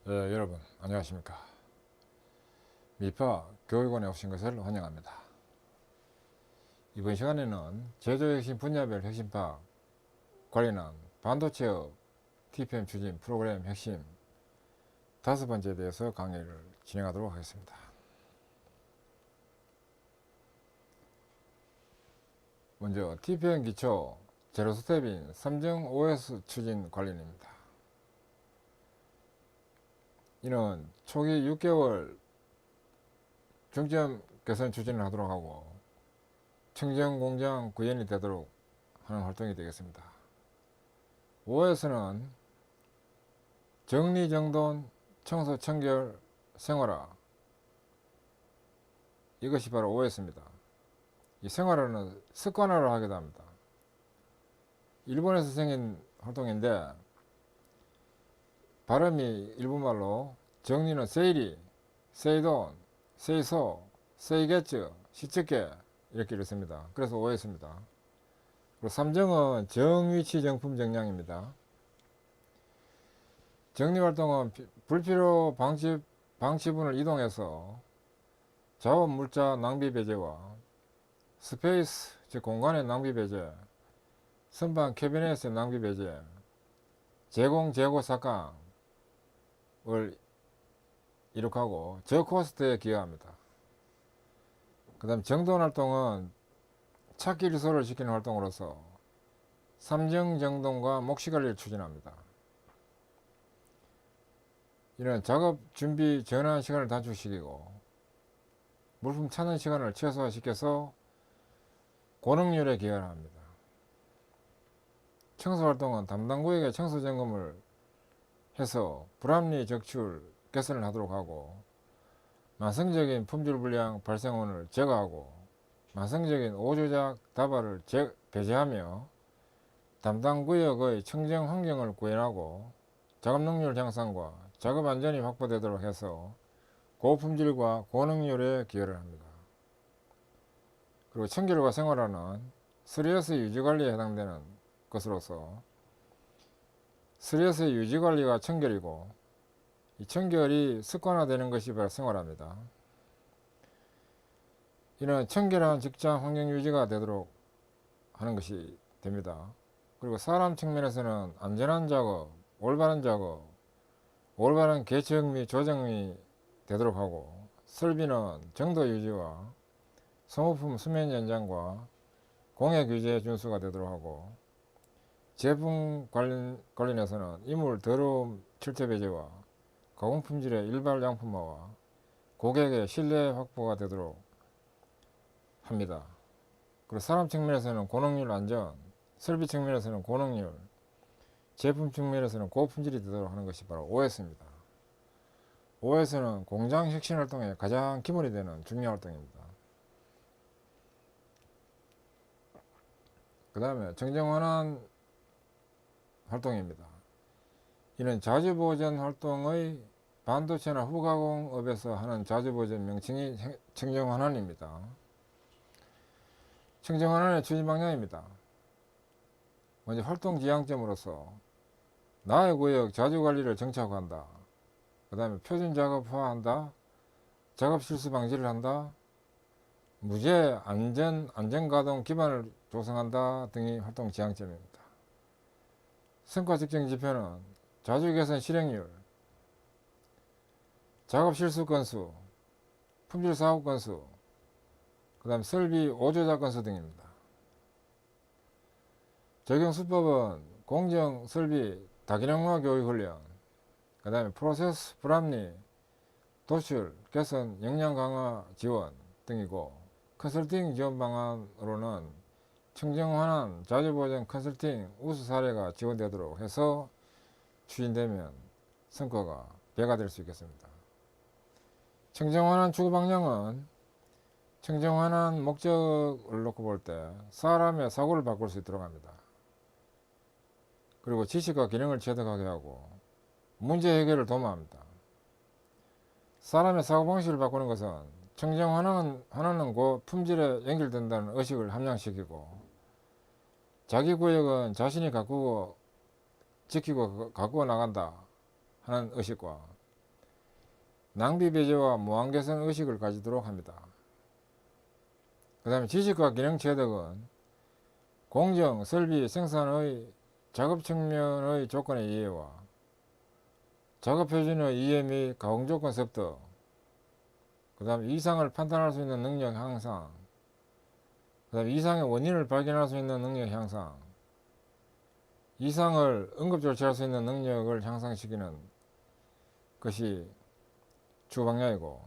여러분 안녕하십니까. 미파 교육원에 오신 것을 환영합니다. 이번 시간에는 제조 핵심 분야별 핵심 파악 관련한 반도체업 TPM 추진 프로그램 핵심 5번째에 대해서 강의를 진행하도록 하겠습니다. 먼저 TPM 기초 제로 스텝인 3정 OS 추진 관련입니다. 이는 초기 6개월 중점 개선 추진을 하도록 하고 청정 공장 구현이 되도록 하는 활동이 되겠습니다. OS는 정리정돈 청소 청결 생활화, 이것이 바로 OS입니다. 이 생활화는 습관화를 하기도 합니다. 일본에서 생긴 활동인데 발음이 일본말로 정리는 세이리, 세이돈, 세이소, 세이게츠, 시츠케 이렇게 읽습니다. 그래서 OS입니다. 그리고 3정은 정위치 정품 정량입니다. 정리활동은 불필요 방치분을 이동해서 자원 물자 낭비 배제와 스페이스 즉 공간의 낭비 배제, 선반 캐비넷의 낭비 배제, 제공 재고 삭감을 이룩하고 저코스트에 기여합니다. 그 다음 정돈 활동은 찾기 리소를 지키는 활동으로서 삼정 정돈과 몫시관리를 추진합니다. 이는 작업 준비 전환 시간을 단축시키고 물품 찾는 시간을 최소화시켜서 고능률에 기여를 합니다. 청소활동은 담당 구역에 청소 점검을 해서 불합리 적출 개선을 하도록 하고 만성적인 품질 불량 발생원을 제거하고 만성적인 오조작 다발을 배제하며 담당 구역의 청정 환경을 구현하고 작업 능률 향상과 작업 안전이 확보되도록 해서 고품질과 고능률에 기여를 합니다. 그리고 청결과 생활화는 3S 유지관리에 해당되는 것으로서 3S 유지관리가 청결이고 이 청결이 습관화되는 것이 바로 생활화입니다. 이는 청결한 직장 환경 유지가 되도록 하는 것이 됩니다. 그리고 사람 측면에서는 안전한 작업, 올바른 작업, 올바른 개척 및 조정이 되도록 하고 설비는 정도 유지와 소모품 수면 연장과 공해 규제 준수가 되도록 하고 제품 관련해서는 이물 더러움 출처 배제와 가공품질의 일발 양품화와 고객의 신뢰 확보가 되도록 합니다. 그리고 사람 측면에서는 고능률 안전, 설비 측면에서는 고능률, 제품 측면에서는 고품질이 되도록 하는 것이 바로 OS입니다. OS는 공장 혁신 활동의 가장 기본이 되는 중요한 활동입니다. 그 다음에 정정환원 활동입니다. 이는 자주보전 활동의 반도체나 후가공업에서 하는 자주보전 명칭이 청정환원입니다. 청정환원의 추진 방향입니다. 먼저 활동 지향점으로서 나의 구역 자주관리를 정착한다. 그 다음에 표준 작업화한다. 작업 실수 방지를 한다. 무제 안전가동 기반을 조성한다 등이 활동 지향점입니다. 성과 측정 지표는 자주 개선 실행률, 작업 실수 건수, 품질 사고 건수, 그 다음 설비 오조작 건수 등입니다. 적용 수법은 공정 설비 다기능화 교육 훈련, 그 다음에 프로세스 불합리, 도출, 개선, 역량 강화 지원 등이고 컨설팅 지원 방안으로는 청정환원, 자주보전 컨설팅 우수 사례가 지원되도록 해서 추진되면 성과가 배가 될 수 있겠습니다. 청정환원 추구 방향은 청정환원 목적을 놓고 볼 때 사람의 사고를 바꿀 수 있도록 합니다. 그리고 지식과 기능을 체득하게 하고 문제 해결을 도모합니다. 사람의 사고방식을 바꾸는 것은 청정환원은 곧 품질에 연결된다는 의식을 함양시키고 자기 구역은 자신이 가꾸고 지키고 가꾸어 나간다 하는 의식과 낭비 배제와 무한 개선 의식을 가지도록 합니다. 그 다음에 지식과 기능 체득은 공정, 설비, 생산의 작업 측면의 조건의 이해와 작업 표준의 이해 및 가공 조건 습득, 그 다음에 이상을 판단할 수 있는 능력 향상, 그 다음에 이상의 원인을 발견할 수 있는 능력 향상, 이상을 응급 조치할 수 있는 능력을 향상시키는 것이 주 방향이고,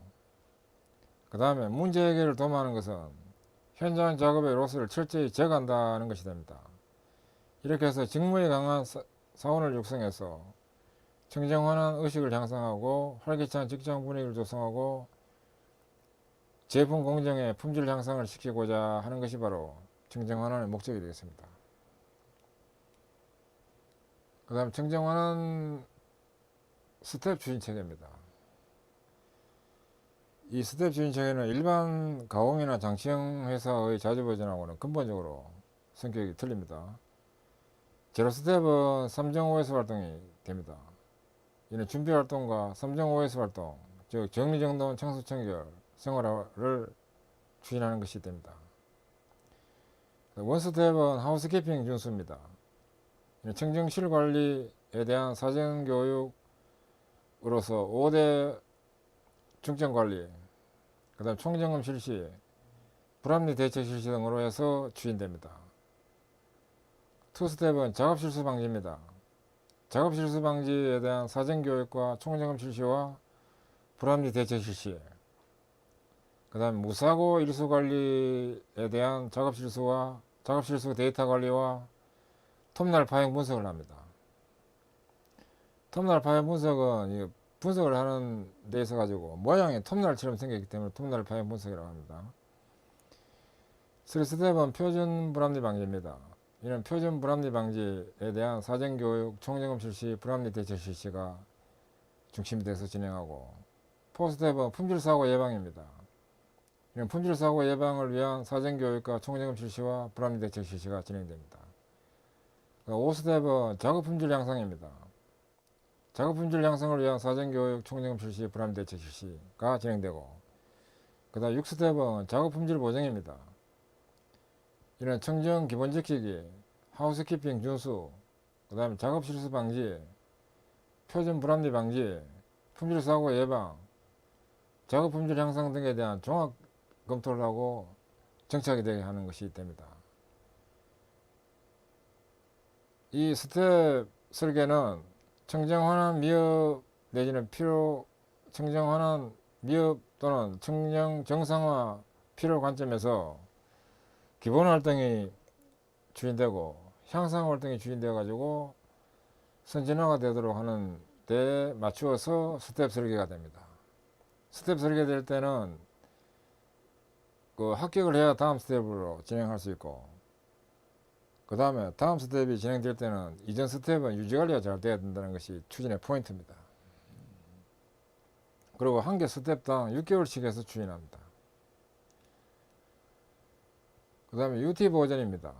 그 다음에 문제 해결을 도모하는 것은 현장 작업의 로스를 철저히 제거한다는 것이 됩니다. 이렇게 해서 직무에 강한 사원을 육성해서 청정환원 의식을 향상하고 활기찬 직장 분위기를 조성하고 제품 공정의 품질 향상을 시키고자 하는 것이 바로 청정환원의 목적이 되겠습니다. 그 다음 청정환원 스텝 추진체계입니다. 이 스텝 추진체계는 일반 가공이나 장치형 회사의 자주버전하고는 근본적으로 성격이 틀립니다. 제로 스텝은 3.5S 활동이 됩니다. 이는 준비활동과 3.5S 활동, 즉 정리정돈, 청소청결, 생활화를 추진하는 것이 됩니다. 원스텝은 하우스키핑 준수입니다. 청정실 관리에 대한 사전교육으로서 5대 중점관리, 그 다음 총점검 실시, 불합리 대책 실시 등으로 해서 추진됩니다. 투스텝은 작업실수 방지입니다. 작업실수 방지에 대한 사전교육과 총점검 실시와 불합리 대책 실시, 그 다음 무사고 일수 관리에 대한 작업실수와 작업실수 데이터 관리와 톱날 파행 분석을 합니다. 톱날 파행 분석은 분석을 하는 데 있어 가지고 모양이 톱날처럼 생겼기 때문에 톱날 파행 분석이라고 합니다. 3스텝은 표준 불합리 방지입니다. 이는 표준 불합리 방지에 대한 사전교육, 총점검 실시, 불합리 대책 실시가 중심이 돼서 진행하고, 4스텝은 품질사고 예방입니다. 이는 품질사고 예방을 위한 사전교육과 총점검 실시와 불합리 대책 실시가 진행됩니다. 5스텝은 작업 품질 향상입니다. 작업 품질 향상을 위한 사전교육, 총점검 실시, 불합리 대책 실시가 진행되고, 그 다음 6스텝은 작업 품질 보정입니다. 이는 청정 기본 지키기, 하우스키핑 준수, 그 다음에 작업 실수 방지, 표준 불합리 방지, 품질 사고 예방, 작업 품질 향상 등에 대한 종합 검토를 하고 정착이 되게 하는 것이 됩니다. 이 스텝 설계는 청정환원 미흡 내지는 청정환원 미흡 또는 청정 정상화 필요 관점에서 기본 활동이 추진되고 향상 활동이 추진되어 가지고 선진화가 되도록 하는 데 맞추어서 스텝 설계가 됩니다. 스텝 설계될 때는 합격을 해야 다음 스텝으로 진행할 수 있고, 그 다음에 다음 스텝이 진행될 때는 이전 스텝은 유지관리가 잘 돼야 된다는 것이 추진의 포인트입니다. 그리고 한 개 스텝당 6개월씩 해서 추진합니다. 그 다음에 UT 버전입니다.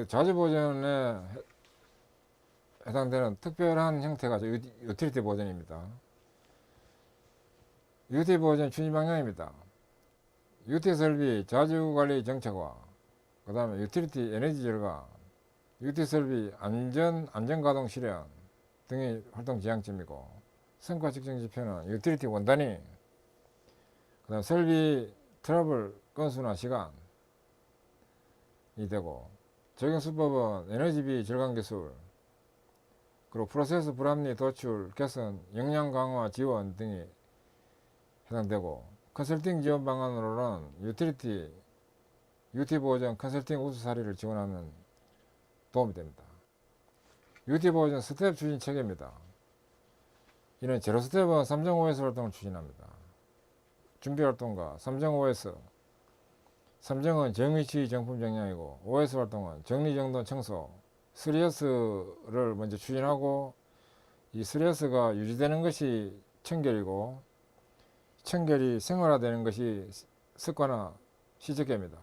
자주 버전에 해당되는 특별한 형태가 유틸리티 버전입니다. UT 버전 추진 방향입니다. UT 설비 자주관리 정책화, 그 다음에 유틸리티 에너지 절감, UT 설비 안전가동 실현 등의 활동 지향점이고, 성과 측정 지표는 유틸리티 원단위, 그 다음 설비 트러블 건수나 시간이 되고, 적용 수법은 에너지비 절감 기술, 그리고 프로세스 불합리 도출, 개선, 역량 강화 지원 등이 해당되고, 컨설팅 지원 방안으로는 UT 버전 컨설팅 우수 사례를 지원하는 도움이 됩니다. UT 버전 스텝 추진 체계입니다. 이는 제로 스텝은 3.5S 활동을 추진합니다. 준비 활동과 3.5S, 3정은 정위치 정품 정량이고 5S 활동은 정리정돈 청소, 3S를 먼저 추진하고, 이 3S가 유지되는 것이 청결이고 청결이 생활화되는 것이 습관화 시적계입니다.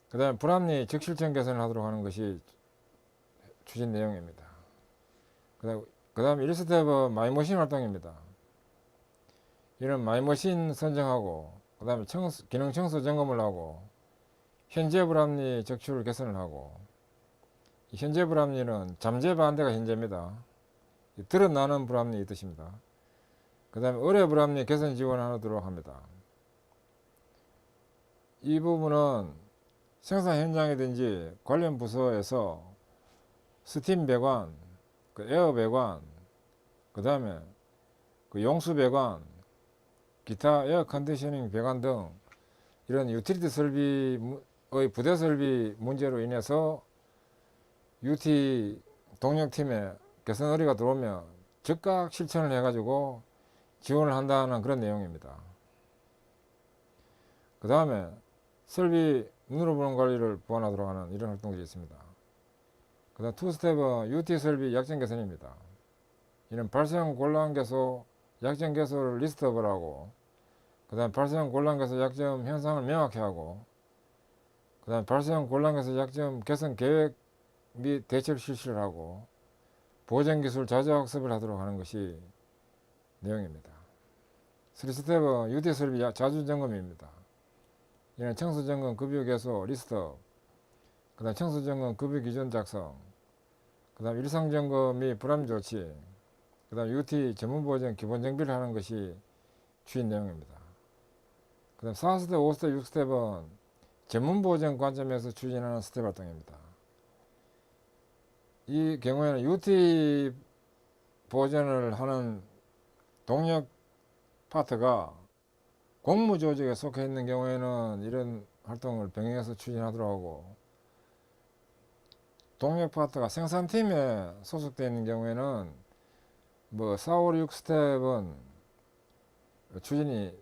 그 다음에 불합리 적실청 개선을 하도록 하는 것이 추진 내용입니다. 그 다음에 1스텝은 마이머신 활동입니다. 이런 마이머신 선정하고 그 다음에 기능 청소 점검을 하고 현재 불합리 적출 개선을 하고 이 현재 불합리는 잠재 반대가 현재입니다. 드러나는 불합리 이 뜻입니다. 그 다음에 의뢰 불합리 개선 지원하도록 합니다. 이 부분은 생산 현장이든지 관련 부서에서 스팀 배관, 에어 배관, 그 다음에 용수 배관, 기타 에어 컨디셔닝 배관 등 이런 유틸리티 설비의 부대 설비 문제로 인해서 UT 동력팀에 개선 의뢰가 들어오면 즉각 실천을 해가지고 지원을 한다는 그런 내용입니다. 그 다음에 설비 눈으로 보는 관리를 보완하도록 하는 이런 활동들이 있습니다. 그 다음 투스텝은 UT 설비 약점 개선입니다. 이는 발생 곤란 개소, 약점 개소를 리스트업을 하고 그 다음 발생 곤란 개소 약점 현상을 명확히 하고 그 다음 발생 곤란 개소 약점 개선 계획 및 대처를 실시를 하고 보전 기술 자주 학습을 하도록 하는 것이 내용입니다. 3스텝은 UT 설비 자주 점검입니다. 이는 청소 점검 급여 개소 리스트업, 그 다음 청소 점검 급여 기준 작성, 그 다음 일상 점검 및 불합리 조치, 그 다음 UT 전문 보전 기본 정비를 하는 것이 주인 내용입니다. 그 다음 4스텝, 5스텝, 6스텝은 전문 보전 관점에서 추진하는 스텝 활동입니다. 이 경우에는 UT 보전을 하는 동력 파트가 공무 조직에 속해 있는 경우에는 이런 활동을 병행해서 추진하도록 하고 동력 파트가 생산팀에 소속되어 있는 경우에는 4, 5, 6 스텝은 추진이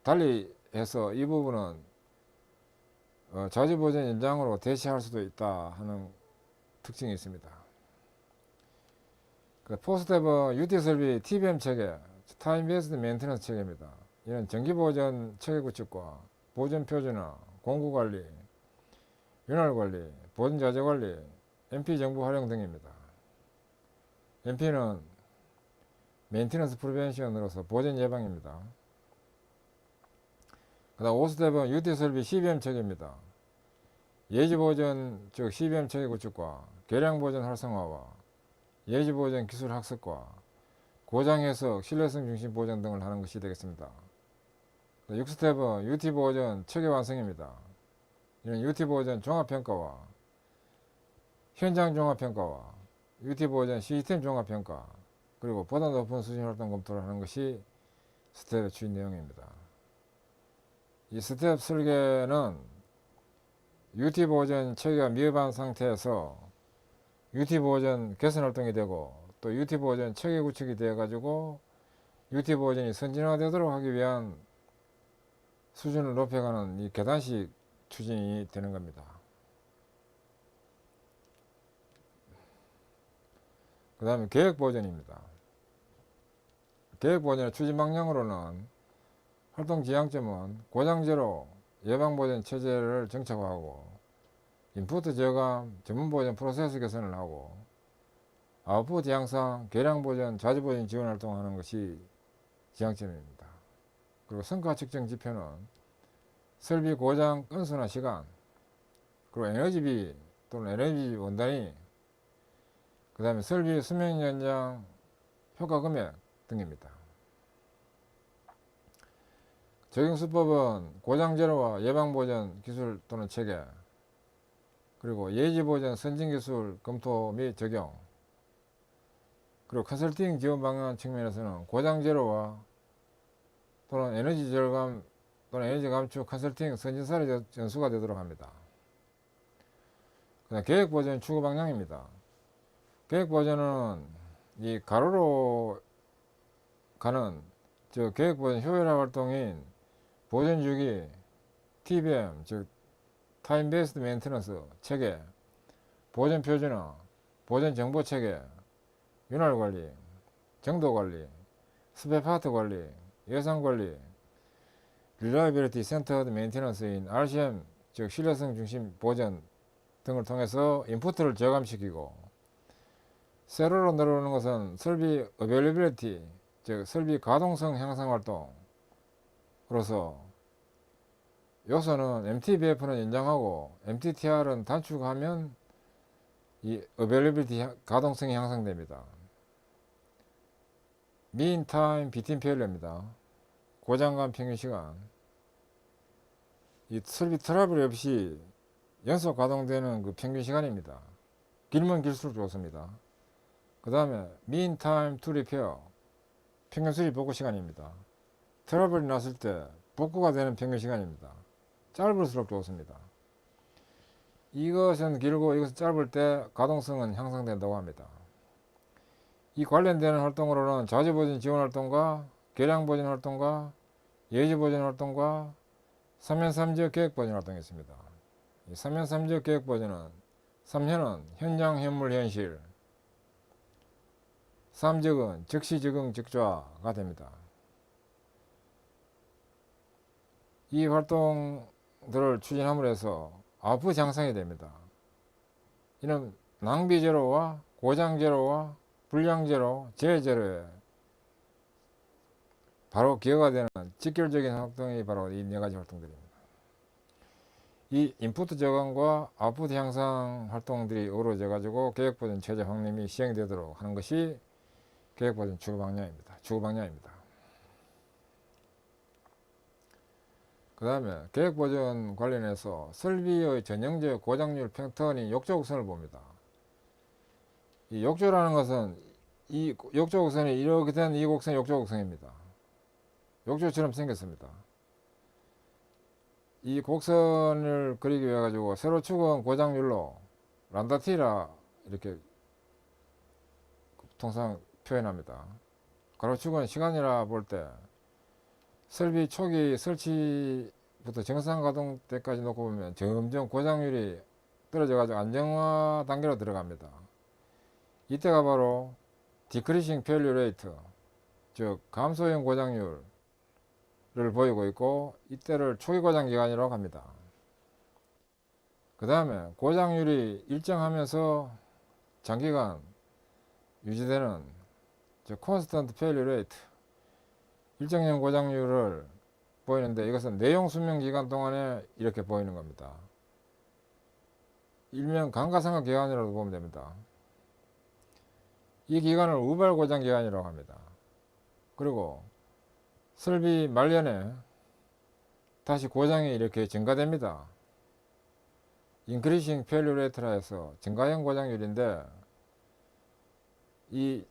달리 해서 이 부분은 자주보전 연장으로 대시할 수도 있다 하는 특징이 있습니다. 4스텝은 UT 설비 TBM 체계, 타임 베이스드 메인테넌스 체계입니다. 이는 정기보전 체계 구축과 보전 표준화, 공구관리, 윤활관리, 보전자재관리, MP 정보 활용 등입니다. MP는 메인테넌스 프리벤션으로서 보전 예방입니다. 그 다음 5스텝은 UT 설비 CBM 체계입니다. 예지보전 즉 CBM 체계 구축과 계량보전 활성화와 예지보전 기술 학습과 고장 해석, 신뢰성 중심 보전 등을 하는 것이 되겠습니다. 6스텝은 UT 보전 체계 완성입니다. 이는 UT 보전 종합평가와 현장 종합평가와 UT 보전 시스템 종합평가 그리고 보다 높은 수준 활동 검토를 하는 것이 스텝의 주인 내용입니다. 이 스텝 설계는 UT 보전 체계가 미흡한 상태에서 UT 보전 개선 활동이 되고 또 UT 보전 체계 구축이 되어 가지고 UT 보전이 선진화되도록 하기 위한 수준을 높여가는 이 계단식 추진이 되는 겁니다. 그 다음에 계획보전입니다. 계획보전의 추진 방향으로는 활동 지향점은 고장제로 예방보전 체제를 정착하고 인푸트 저감, 전문보전 프로세스 개선을 하고 아웃풋 향상, 계량보전, 자주보전 지원 활동하는 것이 지향점입니다. 그리고 성과 측정 지표는 설비 고장 건수나 시간, 그리고 에너지비 또는 에너지 원단위, 그 다음에 설비 수명 연장 효과 금액 등입니다. 적용수법은 고장 제로와 예방보전 기술 또는 체계, 그리고 예지보전 선진기술 검토 및 적용, 그리고 컨설팅 지원 방향 측면에서는 고장 제로와 또는 에너지 절감 또는 에너지 감축 컨설팅 선진사례 전수가 되도록 합니다. 그다음 계획보전 추구 방향입니다. 계획보전은 이 가로로 가는 계획보전 효율화 활동인 보전주기, TBM 즉 타임 베이스드 메인테넌스 체계, 보전 표준화, 보전 정보 체계, 윤활 관리, 정도 관리, 스페 파트 관리, 예산 관리, Reliability Centered Maintenance인 RCM 즉 신뢰성 중심 보전 등을 통해서 인푸트를 저감시키고 세로로 내려오는 것은 설비 Availability 즉 설비 가동성 향상 활동으로서 요소는 MTBF는 연장하고 MTTR은 단축하면 이 availability 가동성이 향상됩니다. mean time between failure입니다. 고장간 평균 시간. 이 설비 트러블이 없이 연속 가동되는 그 평균 시간입니다. 길면 길수록 좋습니다. 그 다음에 mean time to repair 평균 수리 복구 시간입니다. 트러블이 났을 때 복구가 되는 평균 시간입니다. 짧을수록 좋습니다. 이것은 길고 이것은 짧을 때 가동성은 향상된다고 합니다. 이 관련되는 활동으로는 자주보전 지원 활동과 계량보전 활동과 예지보전 활동과 3년 3지역 계획보전 활동이 있습니다. 이 3년 3지역 계획보전은 3년은 현장 현물 현실, 3적은 즉시 적응 적좌가 됩니다. 이 활동들을 추진함으로 해서 아웃풋 향상이 됩니다. 이는 낭비 제로와 고장 제로와 불량 제로, 재해 제로에 바로 기여가 되는 직결적인 활동이 바로 이 네 가지 활동들입니다. 이 인풋 저감과 아웃풋 향상 활동들이 어우러져 가지고 계획보전 체제 확립이 시행되도록 하는 것이 계획보전 추구 방향입니다. 그 다음에 계획보전 관련해서 설비의 전형적 고장률 패턴이 욕조곡선을 봅니다. 이 욕조라는 것은 이 욕조곡선이 이렇게 된 이 곡선이 욕조곡선입니다. 욕조처럼 생겼습니다. 이 곡선을 그리기 위해 가지고 세로 축은 고장률로 란다티라 이렇게 통상 표현합니다. 가로축은 시간이라 볼 때 설비 초기 설치부터 정상 가동 때까지 놓고 보면 점점 고장률이 떨어져 가지고 안정화 단계로 들어갑니다. 이때가 바로 디크리싱 페일리어 레이트, 즉 감소형 고장률을 보이고 있고, 이때를 초기 고장 기간이라고 합니다. 그 다음에 고장률이 일정하면서 장기간 유지되는 즉 콘스턴트 페일리어 레이트, 일정형 고장률을 보이는데, 이것은 내용 수명 기간 동안에 이렇게 보이는 겁니다. 일명 감가상각 기간이라고 보면 됩니다. 이 기간을 우발 고장 기간이라고 합니다. 그리고 설비 말년에 다시 고장이 이렇게 증가됩니다. 인크리싱 페일리어 레이트라 해서 증가형 고장률인데, 이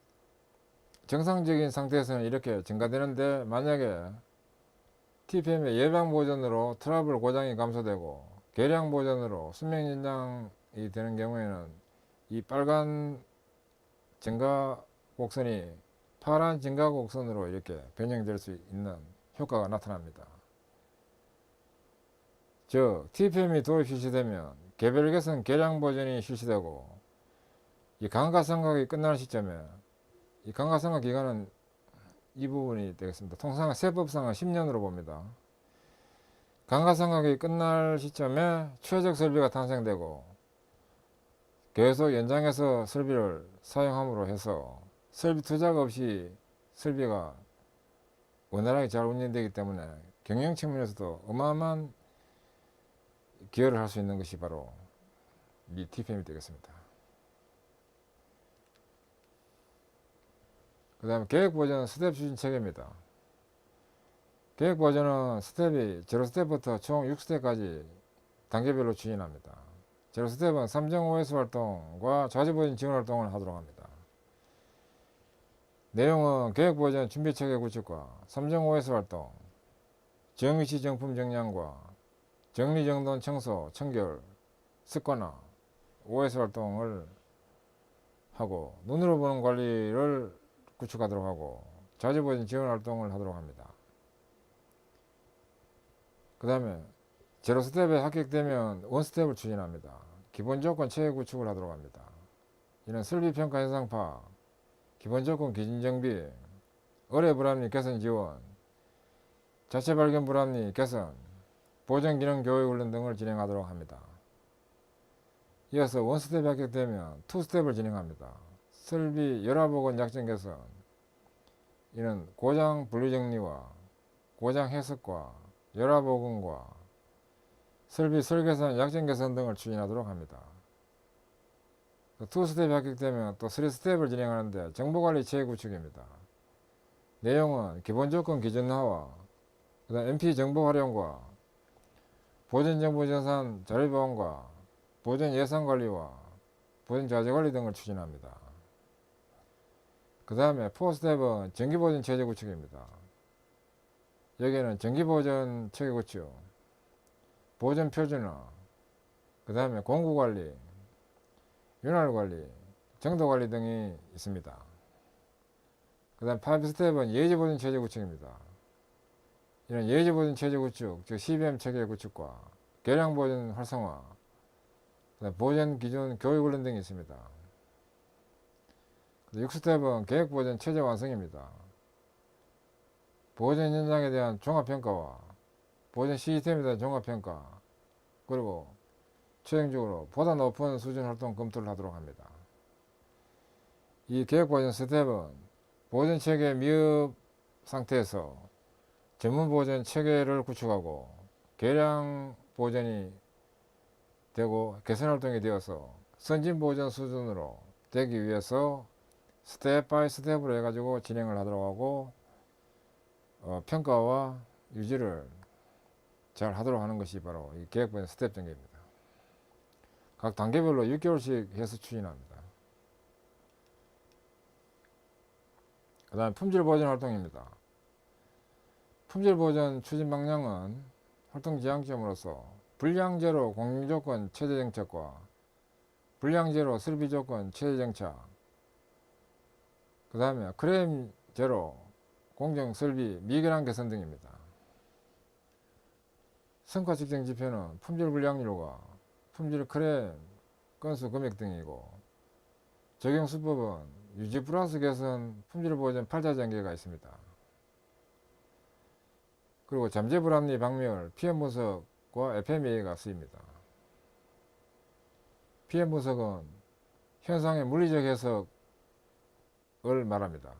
정상적인 상태에서는 이렇게 증가되는데, 만약에 TPM의 예방 보전으로 트러블 고장이 감소되고 계량 보전으로 수명 연장이 되는 경우에는 이 빨간 증가 곡선이 파란 증가 곡선으로 이렇게 변형될 수 있는 효과가 나타납니다. 즉 TPM이 도입 실시되면 개별 개선 계량 보전이 실시되고, 이 감가상각이 끝나는 시점에 이 감가상각 기간은 이 부분이 되겠습니다. 통상 세법상은 10년으로 봅니다. 감가상각이 끝날 시점에 최적 설비가 탄생되고 계속 연장해서 설비를 사용함으로 해서 설비 투자가 없이 설비가 원활하게 잘 운영되기 때문에 경영 측면에서도 어마어마한 기여를 할 수 있는 것이 바로 이 TPM이 되겠습니다. 그 다음에 계획보전은 스텝 추진 체계입니다. 계획보전은 스텝이 0스텝부터 총 6스텝까지 단계별로 추진합니다. 0스텝은 3.5S 활동과 자주보전 지원 활동을 하도록 합니다. 내용은 계획보전 준비체계 구축과 3.5S 활동, 정위치 정품 정량과 정리정돈 청소, 청결, 습관화, OS 활동을 하고, 눈으로 보는 관리를 구축하도록 하고, 자주보전 지원 활동을 하도록 합니다. 그 다음에 제로 스텝에 합격되면 원 스텝을 추진합니다. 기본 조건 체계 구축을 하도록 합니다. 이는 설비 평가 현상 파악, 기본 조건 기준 정비, 의뢰 불합리 개선 지원, 자체 발견 불합리 개선, 보전 기능 교육 훈련 등을 진행하도록 합니다. 이어서 원 스텝에 합격되면 투 스텝을 진행합니다. 설비 열화보건 약정 개선, 이는 고장 분리정리와 고장 해석과 열화복원과 설비 설계선, 약정 개선 등을 추진하도록 합니다. 또 2스텝이 합격되면 또 3스텝을 진행하는데 정보관리 체계 구축입니다. 내용은 기본조건 기준화와 그다음 MP 정보 활용과 보존정보전산 자료보안과 보존 예산관리와 보존 자재관리 등을 추진합니다. 그 다음에 4스텝은 정기보존 체제 구축입니다. 여기에는 정기보존 체계 구축, 보존 표준화, 그 다음에 공구관리, 윤활관리, 정도관리 등이 있습니다. 그 다음 5스텝은 예지보존 체제 구축입니다. 이런 예지보존 체제 구축, 즉 CBM 체계 구축과 계량보존 활성화, 보존 기준 교육훈련 등이 있습니다. 6스텝은 계획보존 체제 완성입니다. 보존 현장에 대한 종합평가와 보존 시스템에 대한 종합평가, 그리고 최종적으로 보다 높은 수준 활동 검토를 하도록 합니다. 이 계획보존 스텝은 보존 체계 미흡 상태에서 전문 보존 체계를 구축하고 계량 보존이 되고 개선 활동이 되어서 선진 보존 수준으로 되기 위해서 스텝 바이 스텝으로 해가지고 진행을 하도록 하고 평가와 유지를 잘 하도록 하는 것이 바로 이 계획보존 스텝 전개입니다. 각 단계별로 6개월씩 해서 추진합니다. 그 다음 품질 보존 활동입니다. 품질 보존 추진 방향은 활동 지향점으로서 불량 제로 공유 조건 체제 정착과 불량 제로 설비 조건 체제 정착, 그 다음에 크레임 제로 공정 설비 미결함 개선 등입니다. 성과 측정 지표는 품질 불량률과 품질 크레임 건수 금액 등이고, 적용 수법은 유지 플러스 개선 품질 보존 8자 단계가 있습니다. 그리고 잠재 불합리 박멸 PM 분석과 FMEA가 쓰입니다. PM 분석은 현상의 물리적 해석을 말합니다.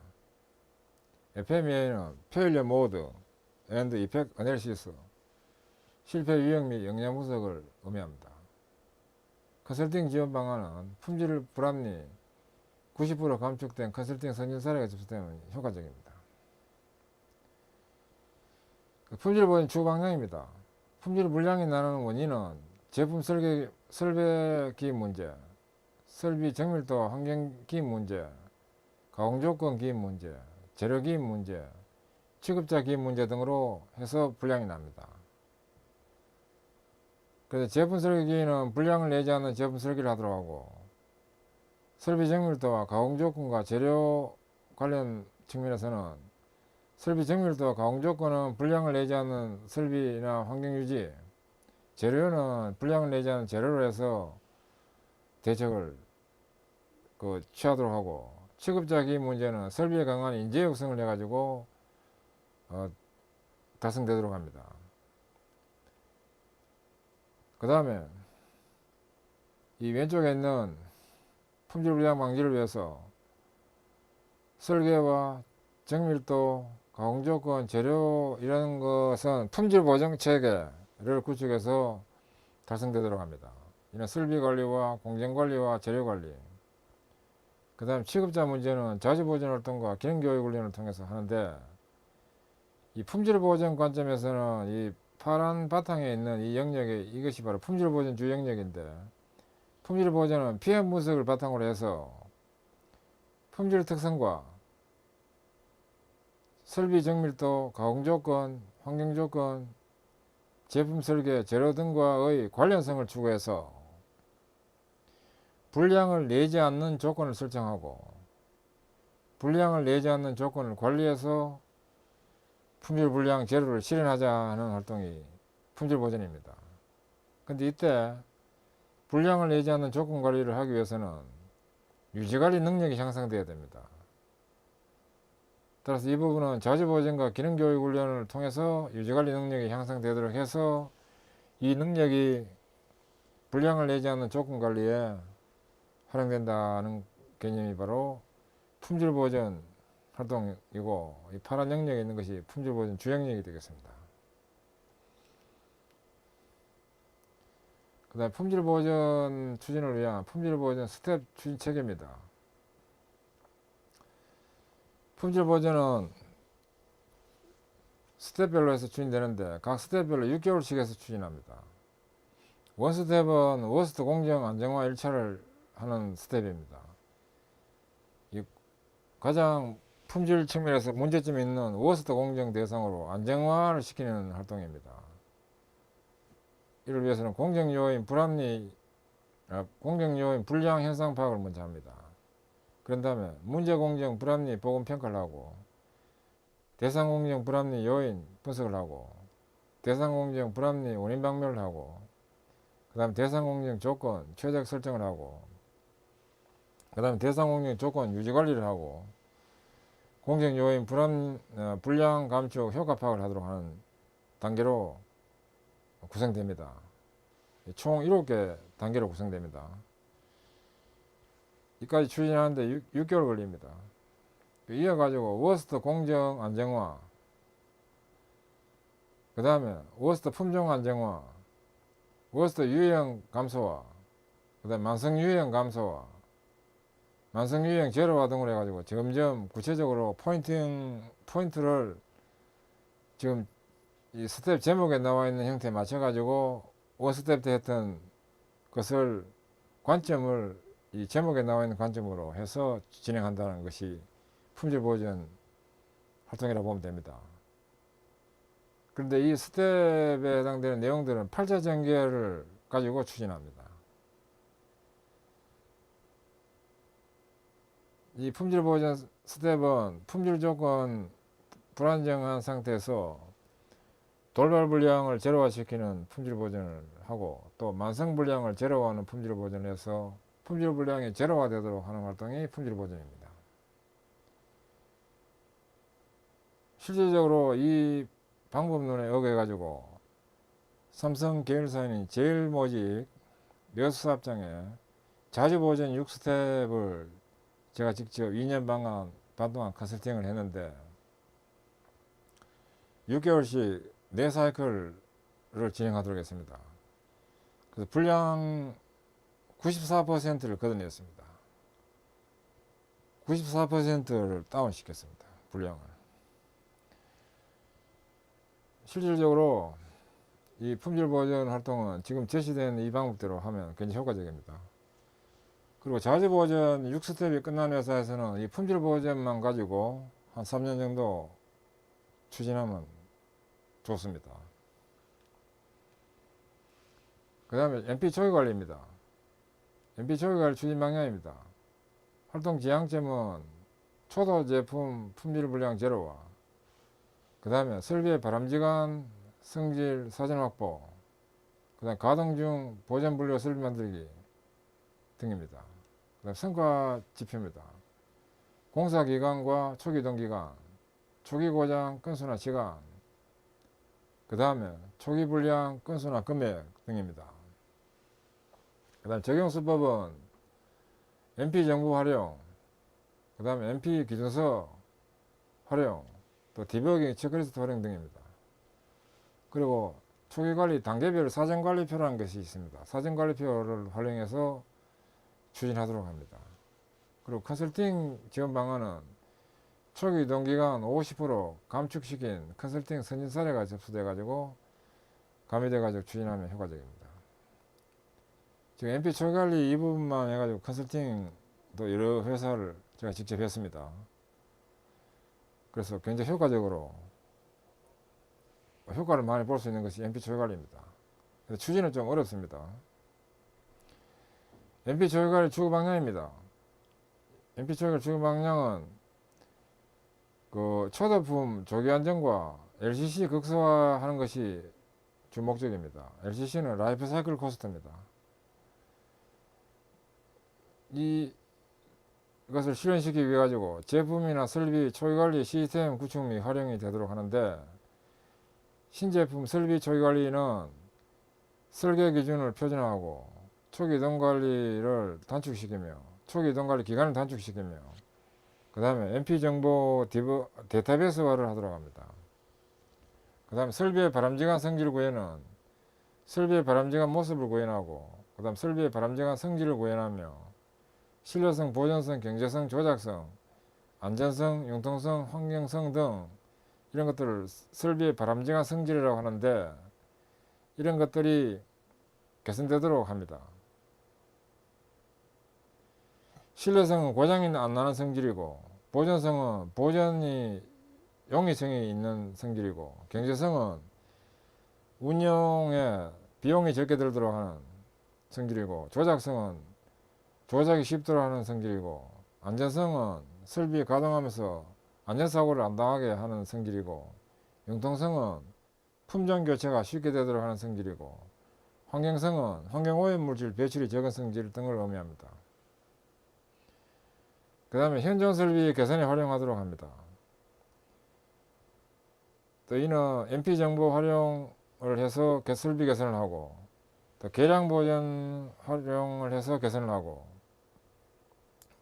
FMEA는 Failure Mode and Effect Analysis, 실패 유형 및 영향 분석을 의미합니다. 컨설팅 지원 방안은 품질 불합리 90% 감축된 컨설팅 선진 사례가 접수되면 효과적입니다. 품질 보존 주 방향입니다. 품질 불량이 나는 원인은 제품 설계기 문제, 설비 정밀도 환경기 문제, 가공조건 기입 문제, 재료 기입 문제, 취급자 기입 문제 등으로 해서 불량이 납니다. 그래서 제품 설계기는 불량을 내지 않는 제품 설계를 하도록 하고, 설비 정밀도와 가공조건과 재료 관련 측면에서는 설비 정밀도와 가공조건은 불량을 내지 않는 설비나 환경유지, 재료는 불량을 내지 않는 재료로 해서 대책을 취하도록 하고, 취급자 기입 문제는 설비에 강한 인재 육성을 해가지고 달성되도록 합니다. 그 다음에 이 왼쪽에 있는 품질 불량 방지를 위해서 설계와 정밀도, 가공조건, 재료 이런 것은 품질 보증 체계를 구축해서 달성되도록 합니다. 이는 설비 관리와 공정 관리와 재료 관리, 그 다음 취급자 문제는 자주 보존 활동과 기능 교육 훈련을 통해서 하는데, 이 품질 보존 관점에서는 이 파란 바탕에 있는 이 영역이, 이것이 바로 품질 보존 주 영역인데, 품질 보존은 PM 분석을 바탕으로 해서 품질 특성과 설비 정밀도, 가공조건, 환경조건, 제품 설계, 재료 등과의 관련성을 추구해서 불량을 내지 않는 조건을 설정하고, 불량을 내지 않는 조건을 관리해서 품질 불량 제로를 실현하자 하는 활동이 품질 보존입니다. 근데 이때 불량을 내지 않는 조건 관리를 하기 위해서는 유지관리 능력이 향상되어야 됩니다. 따라서 이 부분은 자주보존과 기능교육 훈련을 통해서 유지관리 능력이 향상되도록 해서 이 능력이 불량을 내지 않는 조건 관리에 활용된다는 개념이 바로 품질보존 활동이고, 이 파란 영역에 있는 것이 품질 보존 주영역이 되겠습니다. 그 다음에 품질 보존 추진을 위한 품질 보존 스텝 추진 체계입니다. 품질 보존은 스텝별로 해서 추진되는데, 각 스텝별로 6개월씩 해서 추진합니다. 원 스텝은 워스트 공정 안정화 1차를 하는 스텝입니다. 가장 품질 측면에서 문제점이 있는 워스트 공정 대상으로 안정화를 시키는 활동입니다. 이를 위해서는 공정 요인 불량 현상 파악을 먼저 합니다. 그런 다음에 문제 공정 불합리 보건 평가를 하고, 대상 공정 불합리 요인 분석을 하고, 대상 공정 불합리 원인 박멸을 하고, 그 다음에 대상 공정 조건 최적 설정을 하고, 그 다음에 대상 공정 조건 유지 관리를 하고, 공정 요인 불량 감축 효과 파악을 하도록 하는 단계로 구성됩니다. 총 7개 단계로 구성됩니다. 이까지 추진하는데 6개월 걸립니다. 이어가지고 워스트 공정 안정화, 그 다음에 워스트 품종 안정화, 워스트 유형 감소화, 그 다음에 만성 유형 감소화, 만성 유형 제로화 등으로 해가지고 점점 구체적으로 포인트를 지금 이 스텝 제목에 나와 있는 형태에 맞춰가지고 원스텝 때 했던 것을 관점을 이 제목에 나와 있는 관점으로 해서 진행한다는 것이 품질 보존 활동이라고 보면 됩니다. 그런데 이 스텝에 해당되는 내용들은 8차 전개를 가지고 추진합니다. 이 품질 보존 스텝은 품질 조건 불안정한 상태에서 돌발 불량을 제로화시키는 품질 보존을 하고, 또 만성 불량을 제로화하는 품질 보존을 해서 품질 불량이 제로화되도록 하는 활동이 품질 보존입니다. 실질적으로 이 방법론에 의해 가지고 삼성 계열사인 제일모직 여수사업장에 자주보존 6스텝을 제가 직접 2년 반 동안 컨설팅을 했는데, 6개월씩 4사이클을 진행하도록 했습니다. 그래서 불량 94%를 걷어냈습니다. 94%를 다운시켰습니다. 불량을. 실질적으로 이 품질 보존 활동은 지금 제시된 이 방법대로 하면 굉장히 효과적입니다. 그리고 자주 보존 6스텝이 끝난 회사에서는 이 품질 보존만 가지고 한 3년 정도 추진하면 좋습니다. 그 다음에 MP 초기 관리입니다. MP 초기 관리 추진 방향입니다. 활동 지향점은 초도 제품 품질 불량 제로화, 그 다음에 설비의 바람지간 성질 사전 확보, 그 다음 가동 중 보존 분류 설비 만들기 등입니다. 그 다음 성과 지표입니다. 공사 기간과 초기 이동 기간, 초기 고장 건수나 시간, 그 다음에 초기 불량 건수나 금액 등입니다. 그 다음 적용 수법은 MP 정보 활용, 그 다음에 MP 기준서 활용, 또 디버깅 체크리스트 활용 등입니다. 그리고 초기 관리 단계별 사전 관리표라는 것이 있습니다. 사전 관리표를 활용해서 추진하도록 합니다. 그리고 컨설팅 지원 방안은 초기 이동 기간 50% 감축시킨 컨설팅 선진 사례가 접수돼 가지고 가미돼 가지고 추진하면 효과적입니다. 지금 MP 초기 관리 이 부분만 해가지고 컨설팅도 여러 회사를 제가 직접 했습니다. 그래서 굉장히 효과적으로 효과를 많이 볼 수 있는 것이 MP 초기 관리입니다. 그래서 추진은 좀 어렵습니다. MP 초기 관리 추구 방향입니다. MP 초기 관리 추구 방향은 그 초도품 조기 안정과 LCC 극소화하는 것이 주 목적입니다. LCC는 라이프 사이클 코스트입니다. 이것을 실현시키기 위해 가지고 제품이나 설비 초기 관리 시스템 구축 및 활용이 되도록 하는데, 신제품 설비 초기 관리는 설계 기준을 표준화하고 초기 이동 관리를 단축시키며 초기 이동 관리 기간을 단축시키며 그 다음에 MP 정보 데이터베이스화를 하도록 합니다. 그 다음에 설비의 바람직한 성질 구현은 설비의 바람직한 모습을 구현하고, 그 다음 설비의 바람직한 성질을 구현하며 신뢰성, 보존성, 경제성, 조작성, 안전성, 융통성, 환경성 등 이런 것들을 설비의 바람직한 성질이라고 하는데, 이런 것들이 개선되도록 합니다. 신뢰성은 고장이 안 나는 성질이고, 보존성은 보존이 용이성이 있는 성질이고, 경제성은 운영에 비용이 적게 들도록 하는 성질이고, 조작성은 조작이 쉽도록 하는 성질이고, 안전성은 설비 가동하면서 안전사고를 안 당하게 하는 성질이고, 융통성은 품종 교체가 쉽게 되도록 하는 성질이고, 환경성은 환경오염물질 배출이 적은 성질 등을 의미합니다. 그 다음에 현존 설비 개선에 활용하도록 합니다. 또 이는 MP 정보 활용을 해서 설비 개선을 하고, 또 계량 보존 활용을 해서 개선을 하고,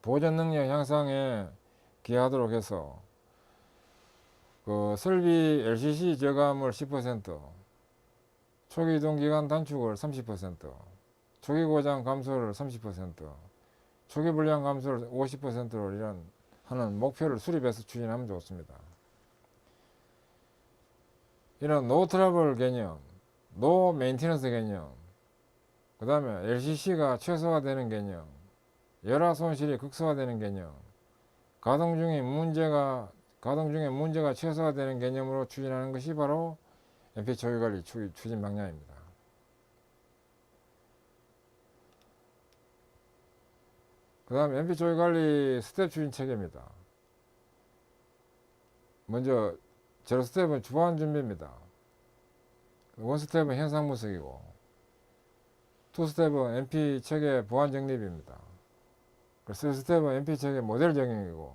보존 능력 향상에 기여하도록 해서 그 설비 LCC 저감을 10%, 초기 이동 기간 단축을 30%, 초기 고장 감소를 30%, 초기 불량 감소를 50%로 이런 하는 목표를 수립해서 추진하면 좋습니다. 이런 노 트러블 개념, 노 메인티넌스 개념, 그 다음에 LCC가 최소화되는 개념, 열화 손실이 극소화되는 개념, 가동 중에 문제가 최소화되는 개념으로 추진하는 것이 바로 MP 조기관리 추진 방향입니다. 그 다음 MP 조기관리 스텝 추진 체계입니다. 먼저 제로 스텝은 보안 준비입니다. 원 스텝은 현상 분석이고, 투 스텝은 MP 체계 보안 정립입니다. 3스텝은 MP 체계 모델 적용이고,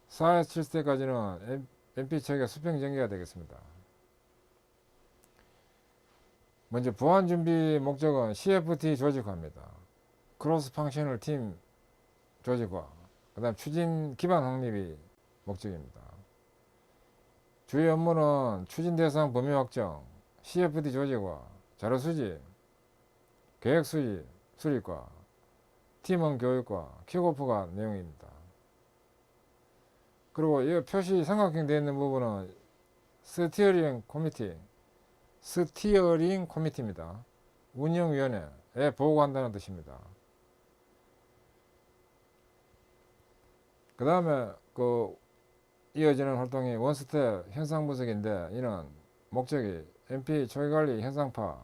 4에서 7스텝까지는 MP 체계 수평 전개가 되겠습니다. 먼저 보안 준비 목적은 CFT 조직화입니다. 크로스 펑셔널 팀 조직화, 그 다음 추진 기반 확립이 목적입니다. 주요 업무는 추진 대상 범위 확정, CFT 조직화, 자료 수집, 계획 수집, 수립과 팀원 교육과 킥오프가 내용입니다. 그리고 이 표시 삼각형 되어 있는 부분은 스티어링 코미티입니다. 운영위원회에 보고한다는 뜻입니다. 그 다음에 이어지는 활동이 원스텝 현상 분석인데, 이는 목적이 MP 초기관리 현상파,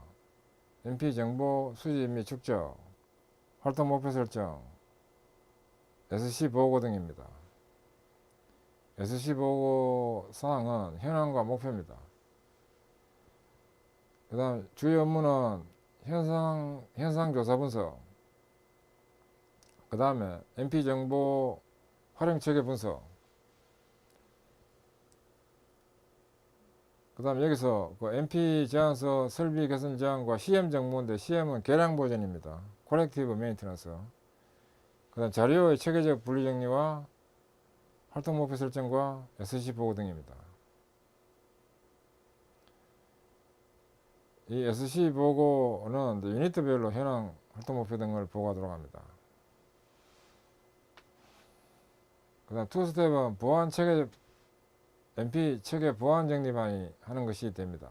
MP 정보 수집 및 축적, 활동 목표 설정, SC 보고 등입니다. SC 보고 사항은 현황과 목표입니다. 그 다음 주요 업무는 현상 조사 분석, 그 다음에 MP 정보 활용 체계 분석, 그 다음 여기서 MP 제안서 설비 개선 제안과 CM 정보인데, CM은 계량 보전입니다. 코렉티브 메인티넌스. 그 다음 자료의 체계적 분리 정리와 활동 목표 설정과 SC 보고 등입니다. 이 SC 보고는 유니트별로 현황, 활동 목표 등을 보고하도록 합니다. 그 다음 투 스텝은 보안 체계, MP 체계 보안 정립하는 것이 됩니다.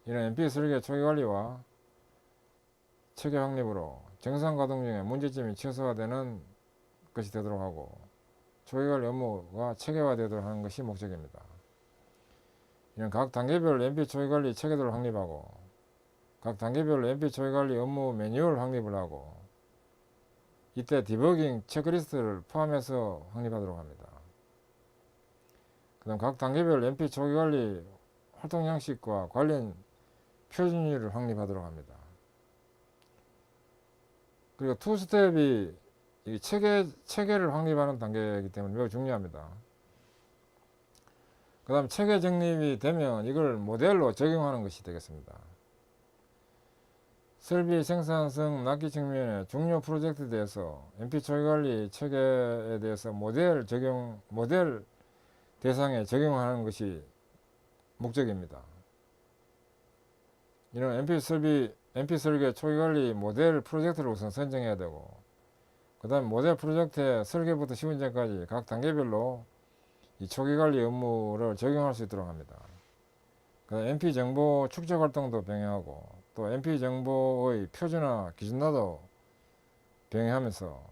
이는 MP 설계 초기 관리와 체계 확립으로 정상 가동 중에 문제점이 최소화되는 것이 되도록 하고, 초기 관리 업무가 체계화되도록 하는 것이 목적입니다. 이는 각 단계별 MP 초기 관리 체계도를 확립하고, 각 단계별로 MP 초기 관리 업무 매뉴얼 확립을 하고, 이때 디버깅 체크리스트를 포함해서 확립하도록 합니다. 그 다음 각 단계별 MP 초기 관리 활동 양식과 관련 표준율을 확립하도록 합니다. 그리고 투 스텝이 체계를 확립하는 단계이기 때문에 매우 중요합니다. 그 다음 체계 정립이 되면 이걸 모델로 적용하는 것이 되겠습니다. 설비 생산성 납기 측면의 중요 프로젝트에 대해서 MP 초기관리 체계에 대해서 모델 대상에 적용하는 것이 목적입니다. 이런 MP 설계 초기관리 모델 프로젝트를 우선 선정해야 되고, 그 다음 모델 프로젝트의 설계부터 시운전까지 각 단계별로 이 초기관리 업무를 적용할 수 있도록 합니다. 그 다음 MP 정보 축적 활동도 병행하고, 또 MP 정보의 표준화 기준화도 병행하면서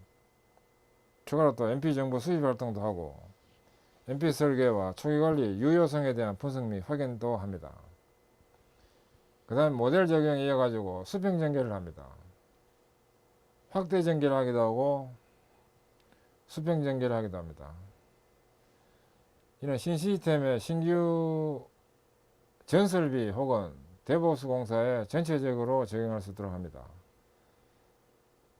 추가로 또 MP 정보 수집 활동도 하고, MP 설계와 초기관리 유효성에 대한 분석 및 확인도 합니다. 그 다음 모델 적용에 이어가지고 수평 전개를 합니다. 확대 전개를 하기도 하고 수평 전개를 하기도 합니다. 이런 신시스템의 신규 전설비 혹은 대보수 공사에 전체적으로 적용할 수 있도록 합니다.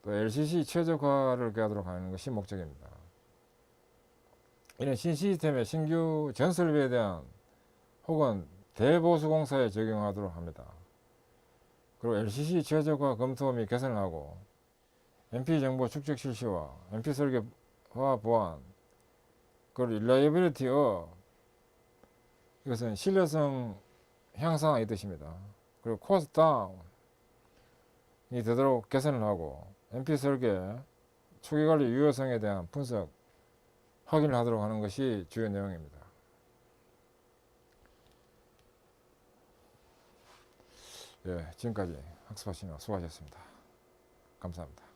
또 LCC 최적화를 하도록 하는 것이 목적입니다. 이런 신시스템의 신규 전설비에 대한 혹은 대보수 공사에 적용하도록 합니다. 그리고 LCC 최적화 검토 및 개선을 하고, MP 정보 축적 실시와 MP 설계화 보완, 그리고 reliability업, 이것은 신뢰성 향상의 뜻입니다. 그리고 코스트 다운이 되도록 개선을 하고, MP 설계 초기관리 유효성에 대한 분석 확인을 하도록 하는 것이 주요 내용입니다. 예, 지금까지 학습하시느라 수고하셨습니다. 감사합니다.